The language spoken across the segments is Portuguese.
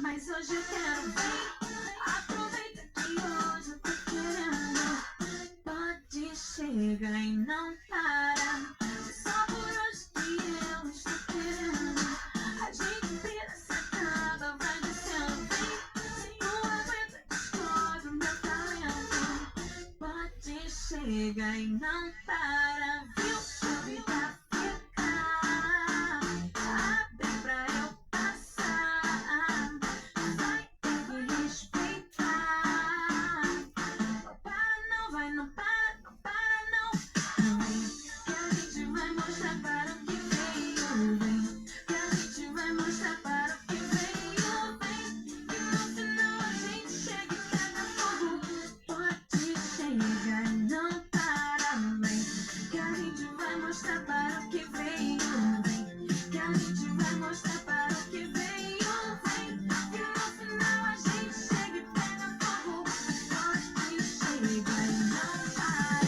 mas hoje eu quero bem. Aproveita que hoje eu tô querendo. Pode chegar e não para. É só por hoje que eu estou querendo. A gente vira, se acaba, vai descendo bem. Se não aguenta, descobre o meu talento. Pode chegar e não para, viu? A vida fica abre pra eu passar. Vai ter que respeitar. Não para, não vai, não para, não para, não. Vem, que a gente vai mostrar para o que veio. Vem, que a gente vai mostrar para o que veio. Vem, que no final a gente chega e pega fogo. Pode chegar e não para. Vem, que a gente vai mostrar para o que veio. Vem, que a gente vai mostrar para o que veio. Vem, que no final a gente chega e pega fogo. Pode chegar e não para.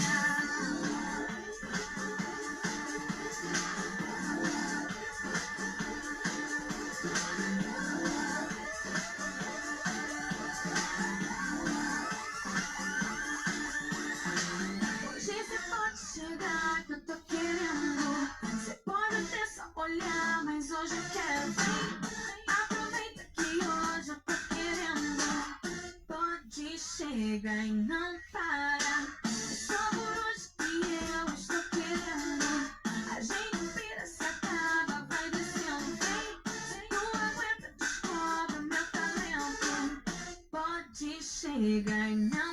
Hoje você pode chegar que eu tô querendo. Você pode até só olhar, mas hoje eu quero bem. Aproveita que hoje eu tô querendo. Pode chegar e não para. É só por hoje que eu estou querendo. A gente vira, se acaba, vai descendo bem. Se não aguenta, descobre o meu talento. Pode chegar e não